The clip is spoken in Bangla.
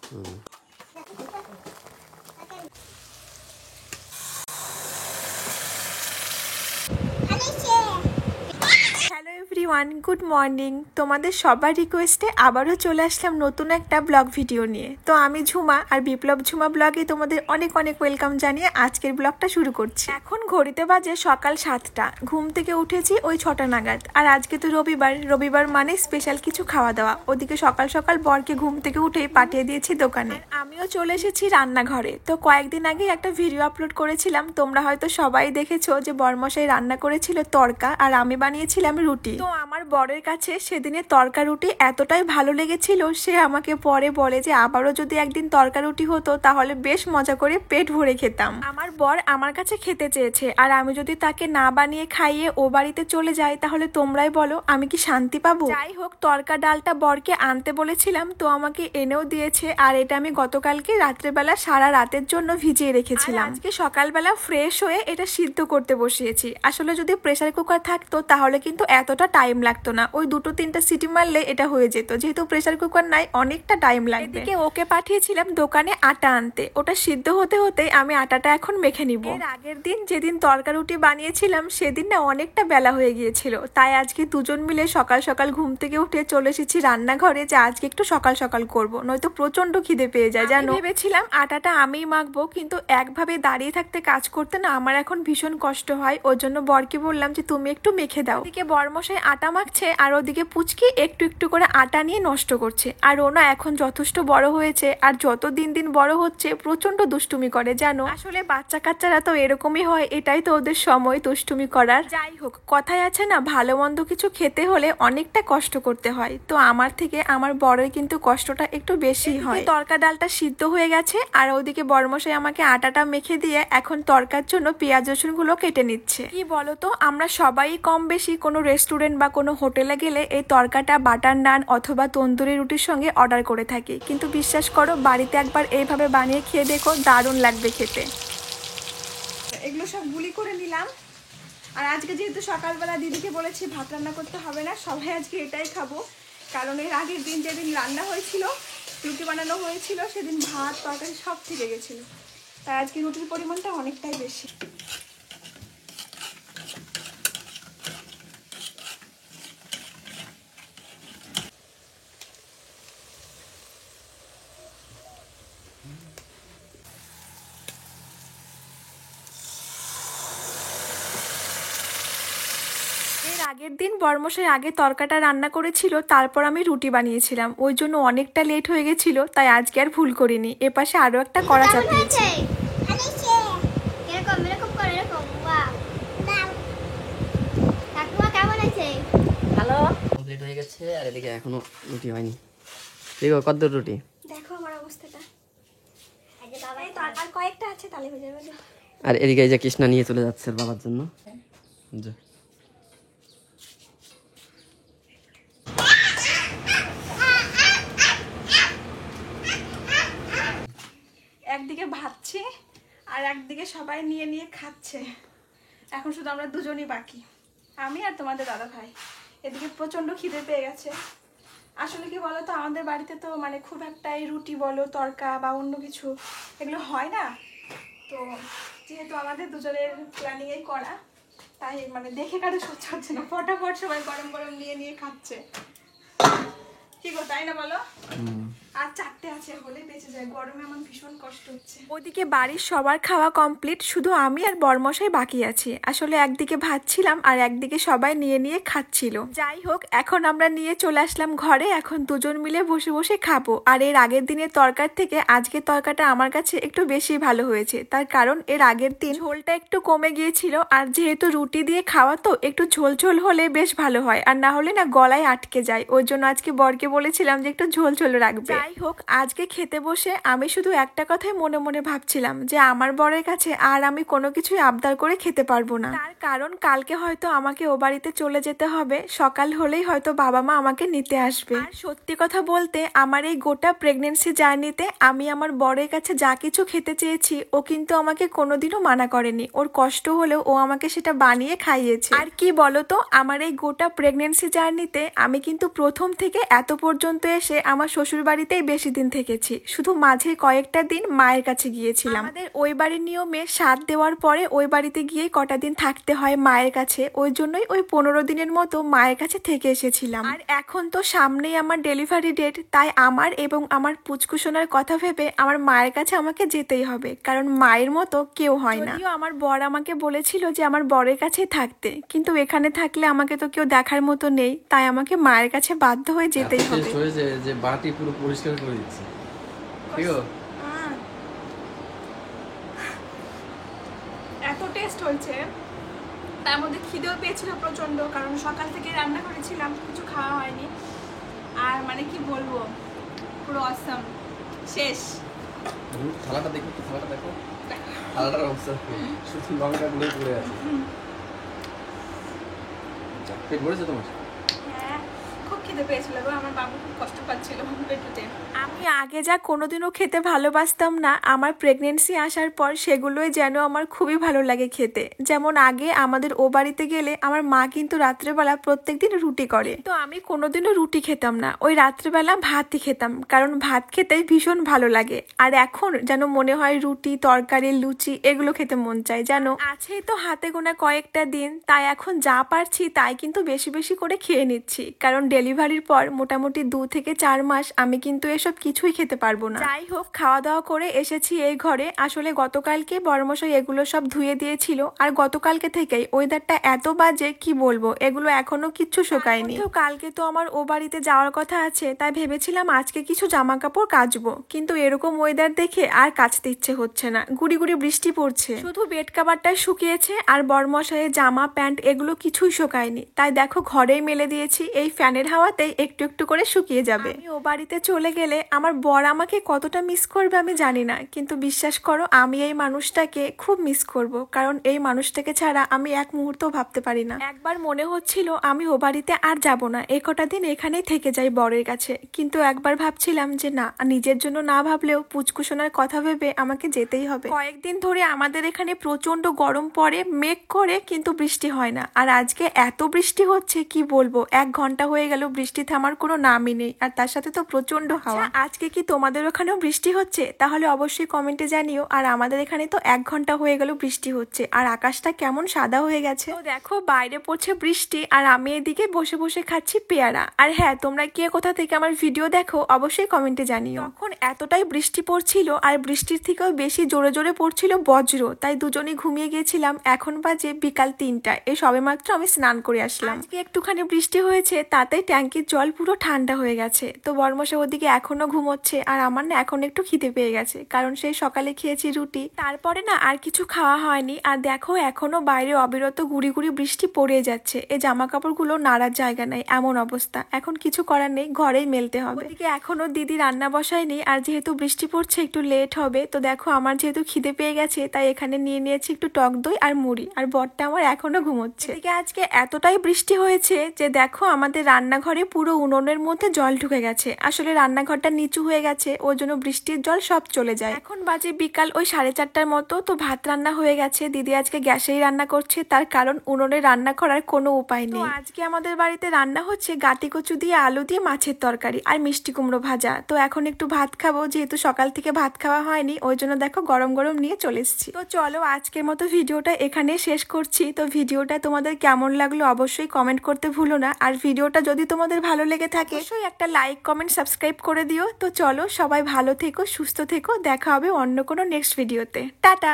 Hello everyone, good morning. তোমাদের সবার রিকোয়েস্টে আবারও চলে আসলাম নতুন একটা ব্লগ ভিডিও নিয়ে। তো আমি ঝুমা আর বিপ্লব ঝুমা ব্লগে তোমাদের অনেক অনেক ওয়েলকাম জানিয়ে আজকের ব্লগটা শুরু করছি। এখন ঘড়িতে বাজে সকাল 7টা। ঘুম থেকে উঠেছি ওই 6টা নাগাদ। আর আজকে তো রবিবার মানে স্পেশাল কিছু খাওয়া দাওয়া। ওদিকে সকাল সকাল বরকে ঘুম থেকে উঠেই পাঠিয়ে দিয়েছি দোকানে। আমিও চলে এসেছি রান্নাঘরে। তো কয়েকদিন আগে একটা ভিডিও আপলোড করেছিলাম, তোমরা হয়তো সবাই দেখেছো, যে বরমশাই রান্না করেছিল তড়কা আর আমি বানিয়েছিলাম রুটি। তো আমার বরের কাছে সেদিনে তড়কা রুটি এতটাই ভালো লেগেছিল, সে আমাকে পরে বলে যে আবারও যদি একদিন তড়কা রুটি হতো তাহলে বেশ মজা করে পেট ভরে খেতাম। আমার বর আমার কাছে খেতে চেয়েছে, আর আমি যদি তাকে না বানিয়ে খাইয়ে ও বাড়িতে চলে যাই তাহলে তোমরাই বলো আমি কি শান্তি পাবো? যাই হোক, তড়কা ডালটা বরকে আনতে বলেছিলাম, তো আমাকে এনেও দিয়েছে। আর এটা আমি গতকালকে রাত্রেবেলা সারা রাতের জন্য ভিজিয়ে রেখেছিলাম। আজকে সকালবেলা ফ্রেশ হয়ে এটা সিদ্ধ করতে বসিয়েছি। আসলে যদি প্রেসার কুকার থাকতো তাহলে কিন্তু এতটা টাইম লাগতো না, ওই 2-3টা সিটি মারলে এটা হয়ে যেত। যেহেতু প্রেসার কুকার নাই, অনেকটা টাইম লাগবে। এদিকে ওকে পাঠিয়েছিলাম দোকানে আটা আনতে, ওটা সিদ্ধ হতে হতে আমি আটাটা এখন মেখে নিব। এর আগের দিন যেদিন তড়কা রুটি বানিয়েছিলাম সেদিন না অনেকটা বেলা হয়ে গিয়েছিল, তাই আজকে দুজন মিলে সকাল সকাল ঘুম থেকে উঠে চলে এসেছি রান্নাঘরে, যে আজকে একটু সকাল সকাল করব, নয়তো প্রচন্ড খিদে পেয়ে যায় জানো। ভেবেছিলাম আটাটা আমিই মাখবো, কিন্তু একভাবে দাঁড়িয়ে থাকতে কাজ করতে না আমার এখন ভীষণ কষ্ট হয়। ওর জন্য বরকে বললাম যে তুমি একটু মেখে দাও। এদিকে বরমশাই আটা মাখছে আর ওদিকে পুচকি একটু একটু করে আটা নিয়ে নষ্ট করছে। আর ও না এখন যথেষ্ট বড় হয়েছে, আর যত দিন দিন বড় হচ্ছে প্রচন্ড দুষ্টুমি করে জানো। আসলে বাচ্চা কাচ্চারা তো এরকমই হয়, এটাই তো ওদের সময় দুষ্টুমি করার। যাই হোক, কথায় আছে না, ভালো মন্দ কিছু খেতে হলে অনেকটা কষ্ট করতে হয়। তো আমার থেকে আমার বরের কিন্তু কষ্টটা একটু বেশি হয়। তড়কা ডালটা সিদ্ধ হয়ে গেছে, আর ওদিকে বরমশাই আমাকে আটাটা মেখে দিয়ে এখন তড়কার জন্য পেঁয়াজ রসুন গুলো কেটে নিচ্ছে। কি বলতো, আমরা সবাই কম বেশি কোনো রেস্টুরেন্ট বা কোনো হোটেলে গেলে এই তড়কাটা বাটার নান অথবা তন্দুরি রুটির সঙ্গে অর্ডার করে থাকি, কিন্তু বিশ্বাস করো বাড়িতে একবার এইভাবে বানিয়ে খেয়ে দেখো, দারুণ লাগবে খেতে। এগুলো সব গুলি করে নিলাম। আর আজকে যেহেতু সকালবেলা দিদিকে বলেছি ভাত রান্না করতে হবে না, সবাই আজকে এটাই খাবো। কারণ এর আগের দিন যেদিন রান্না হয়েছিল, রুটি বানানো হয়েছিল, সেদিন ভাত তরকারি সব থেকে গেছিলো, তাই আজকে রুটির পরিমাণটা অনেকটাই বেশি। এর আগের দিন বরমশাই আগে তরকাটা রান্না করেছিল, তারপর আমি রুটি বানিয়েছিলাম, ওই জন্য অনেকটা লেট হয়ে গেছিল, তাই আজকে আর ভুল করিনি। এপাশে আরো একটা কড়া চাপিয়েছি। ভালো কমপ্লিট হয়ে গেছে, আর এদিকে এখনো রুটি হয়নি। দেখো কতদূর রুটি, দেখো আমার অবস্থাটা। আর কয়েকটা আছে, তাহলে হয়ে যাবে। আর এদিকে এই যে কৃষ্ণা নিয়ে চলে যাচ্ছে বাবার জন্য। একদিকে ভাবছি আর একদিকে সবাই নিয়ে নিয়ে খাচ্ছে। এখন শুধু আমরা দুজনই বাকি, আমি আর তোমাদের দাদা ভাই। এদিকে প্রচন্ড খিদে পেয়ে গেছে। আসলে কি বলতো, আমাদের বাড়িতে তো মানে খুব একটা এই রুটি বলো তড়কা বা অন্য কিছু এগুলো হয় না। তো যেহেতু আমাদের দুজনের প্ল্যানিংই করা, তাই মানে দেখে কারো সহ্য হচ্ছে না, ফটাফট সবাই গরম গরম নিয়ে নিয়ে খাচ্ছে। কি গো, তাই না বলো? আর 4টে আছে, হলে বেঁচে যায়, গরমে আমার ভীষণ কষ্ট হচ্ছে। ওদিকে বাড়ির সবার খাওয়া কমপ্লিট, শুধু আমি আর বরমশাই বাকি আছি। আসলে একদিকে ভাজছিলাম আর একদিকে সবাই নিয়ে নিয়ে খাচ্ছিল। যাই হোক, এখন আমরা নিয়ে চলে আসলাম ঘরে, এখন দুজন মিলে বসে বসে খাবো। আর এর আগের দিনের তরকার থেকে আজকের তরকাটা আমার কাছে একটু বেশি ভালো হয়েছে, তার কারণ এর আগের দিন ঝোলটা একটু কমে গিয়েছিল, আর যেহেতু রুটি দিয়ে খাওয়া তো একটু ঝোল ঝোল হলে বেশ ভালো হয়, আর না হলে না গলায় আটকে যায়। ওই জন্য আজকে বরকে বলেছিলাম যে একটু ঝোল ঝোল রাখবে। যাই হোক, আজকে খেতে বসে আমি শুধু একটা কথাই মনে মনে ভাবছিলাম, যে আমার বরের কাছে আর আমি কোনো কিছুই আবদার করে খেতে পারবো না। তার কারণ কালকে হয়তো আমাকে ও বাড়িতে চলে যেতে হবে, সকাল হলেই হয়তো বাবা মা আমাকে নিতে আসবে। আর সত্যি কথা বলতে, আমার এই গোটা প্রেগনেন্সি জার্নিতে আমি আমার বরের কাছে যা কিছু খেতে চেয়েছি, ও কিন্তু আমাকে কোনোদিনও মানা করেনি। ওর কষ্ট হলেও ও আমাকে সেটা বানিয়ে খাইয়েছে। আর কি বলতো, আমার এই গোটা প্রেগনেন্সি জার্নিতে আমি কিন্তু প্রথম থেকে এত পর্যন্ত এসে আমার শ্বশুর বাড়ি বাড়িতেই বেশি দিন থেকেছি, শুধু মাঝে কয়েকটা দিন মায়ের কাছে গিয়েছিলাম। আমাদের ওই বাড়ির নিয়মে সাথ দেওয়ার পরে ওই বাড়িতে গিয়ে কটা দিন থাকতে হয় মায়ের কাছে, ওই জন্যই ওই 15 দিনের মতো মায়ের কাছে থেকে এসেছিলাম। আর এখন তো সামনেই আমার ডেলিভারি ডেট, তাই আমার এবং আমার পুচকুসোনার কথা ভেবে আমার মায়ের কাছে আমাকে যেতেই হবে, কারণ মায়ের মতো কেউ হয় না। যদিও আমার বর আমাকে বলেছিল যে আমার বরের কাছেই থাকতে, কিন্তু এখানে থাকলে আমাকে তো কেউ দেখার মতো নেই, তাই আমাকে মায়ের কাছে বাধ্য হয়ে যেতেই হবে। যে বাটি পুরো পরিষ্কার করে দিচ্ছে। ঠিক আছে, এত টেস্ট হয়েছে, তার মধ্যে খিদেও পেয়েছিল প্রচন্ড, কারণ সকাল থেকে রান্না করেছিলাম, কিছু খাওয়া হয়নি। আর মানে কি বলবো, পুরো অসাম শেষ। থালাটা দেখো, থালাটা দেখো, থালাটার অবস্থা শুধু লঙ্কা গুলো পড়ে আছে। পেট ভরেছে তোমার? হ্যাঁ, খুব খিদে পেয়েছিল গো, আমার বাবু খুব কষ্ট পাচ্ছিল পেটুতে। আমি আগে যা কোনোদিনও খেতে ভালোবাসতাম না, আমার প্রেগনেন্সি আসার পর সেগুলোই যেন আমার খুবই ভালো লাগে খেতে। যেমন আগে আমাদের ও বাড়িতে গেলে আমার মা কিন্তু রাত্রেবেলা প্রত্যেকদিন রুটি করে, তো আমি কোনোদিনও রুটি খেতাম না, ওই রাত্রেবেলা ভাতই খেতাম, কারণ ভাত খেতে ভীষণ ভালো লাগে। আর এখন যেন মনে হয় রুটি, তরকারি, লুচি এগুলো খেতে মন চায়। যেন আছেই তো হাতে গোনা কয়েকটা দিন, তাই এখন যা পারছি তাই কিন্তু বেশি বেশি করে খেয়ে নিচ্ছি, কারণ ডেলিভারির পর মোটামুটি 2 থেকে 4 মাস আমি কিন্তু এসব কিছুই খেতে পারবো না। যাই হোক, খাওয়া দাওয়া করে এসেছি এই ঘরে। আসলে গতকালকে বড়মশাই এগুলো সব ধুয়ে দিয়েছিল, আর গতকালকে থেকেই ওয়েদারটা এত বাজে কি বলবো, এগুলো এখনো কিচ্ছু শুকায়নি। তো কালকে তো আমার ও বাড়িতে যাওয়ার কথা আছে, তাই ভেবেছিলাম আজকে কিছু জামা কাপড় কাচবো, কিন্তু এরকম ওয়েদার দেখে আর কাচতে ইচ্ছে হচ্ছে না, গুড়ি গুড়ি বৃষ্টি পড়ছে, শুধু বেড কাভারটা শুকিয়েছে, আর বড়মশাইয়ের জামা প্যান্ট এগুলো কিছুই শুকায়নি, তাই দেখো ঘরেই মেলে দিয়েছি, এই ফ্যানের হাওয়াতেই একটু একটু করে শুকিয়ে যাবে। আমি ও বাড়িতে চলে গেলে আমার বর আমাকে কতটা মিস করবে আমি জানি না, কিন্তু বিশ্বাস করো আমি এই মানুষটাকে খুব মিস করব, কারণ এই মানুষটাকে ছাড়া আমি এক মুহূর্ত ভাবতে পারি না। একবার মনে হচ্ছিল আমি ও বাড়িতে আর যাব না, এই কটা দিন এখানেই থেকে যাই বরের কাছে, কিন্তু একবার ভাবছিলাম যে না, নিজের জন্য না ভাবলেও পুচকুসোনার কথা ভেবে আমাকে যেতেই হবে। কয়েকদিন ধরে আমাদের এখানে প্রচন্ড গরম পড়ে, মেঘ করে, কিন্তু বৃষ্টি হয় না। আর আজকে এত বৃষ্টি হচ্ছে কি বলবো, 1 ঘন্টা হয়ে গেল বৃষ্টি থামার কোনো নামই নেই, আর তার সাথে তো প্রচন্ড হাওয়া। আজকে কি তোমাদের ওখানেও বৃষ্টি হচ্ছে? তাহলে অবশ্যই কমেন্টে জানিও। আর আমাদের এখানে তো 1 ঘন্টা হয়ে গেল বৃষ্টি হচ্ছে, আর আকাশটা কেমন সাদা হয়ে গেছে। তো দেখো বাইরে পড়ছে বৃষ্টি, আর আমি এদিকে বসে বসে খাচ্ছি পেয়ারা। আর হ্যাঁ, তোমরা কে কোথা থেকে আমার ভিডিও দেখো অবশ্যই কমেন্টে জানিও। তখন এতটাই বৃষ্টি পড়ছিল, আর বৃষ্টির থেকেও বেশি জোরে জোরে পড়ছিল বজ্র, তাই দুজনেই ঘুমিয়ে গিয়েছিলাম। এখন বাজে বিকাল 3টা, এই সবেমাত্র আমি স্নান করে আসলাম। আজকে একটুখানি বৃষ্টি হয়েছে, তাতে ট্যাঙ্কির জল পুরো ঠান্ডা হয়ে গেছে। তো বর্মশাই ওদিকে এখনো ঘুমোচ্ছে, আর আমার না এখন একটু খিদে পেয়ে গেছে, কারণ সেই সকালে খেয়েছি রুটি, তারপরে না আর কিছু খাওয়া হয়নি। আর দেখো এখনো বাইরে অবিরত গুড়ি গুড়ি বৃষ্টি পড়ে যাচ্ছে, এই জামা কাপড়গুলো নাড়ার জায়গা নাই, এমন অবস্থা। এখন কিছু করার নেই, ঘরেই মেলতে হবে। ওদিকে এখনো দিদি রান্না বসায়নি, আর যেহেতু বৃষ্টি পড়ছে একটু লেট হবে। তো দেখো আমার যেহেতু খিদে পেয়ে গেছে, তাই এখানে নিয়ে নিয়েছি একটু টক দই আর মুড়ি, আর বরটা আমার এখনো ঘুমোচ্ছে। এদিকে আজকে এতটাই বৃষ্টি হয়েছে যে দেখো আমাদের রান্নাঘরে পুরো উনুনের মধ্যে জল ঢুকে গেছে। আসলে রান্নাঘরটা নিচু হয়ে গেছে, ওর জন্য বৃষ্টির জল সব চলে যায়। এখন বাজে বিকাল ওই 4:30টার মতো। তো ভাত রান্না হয়ে গেছে, দিদি আজকে গ্যাসেই রান্না করছে, তার কারণ উনুনে রান্না করার কোনো উপায় নেই। তো আজকে আমাদের বাড়িতে রান্না হচ্ছে গাটি কচু দিয়ে আলু দিয়ে মাছের তরকারি আর মিষ্টি কুমড়ো ভাজা। তো এখন একটু ভাত খাবো, যেহেতু সকাল থেকে ভাত খাওয়া হয়নি, ওই জন্য দেখো গরম গরম নিয়ে চলে এসেছি। তো চলো আজকের মতো ভিডিওটা এখানে শেষ করছি। তো ভিডিওটা তোমাদের কেমন লাগলো অবশ্যই কমেন্ট করতে ভুলো না, আর ভিডিওটা যদি তোমাদের ভালো লেগে থাকে অবশ্যই একটা লাইক, কমেন্ট, সাবস্ক্রাইব করে দিও। তো চলো সবাই ভালো থেকো, সুস্থ থেকো, দেখা হবে অন্য কোনো নেক্সট ভিডিওতে। টাটা।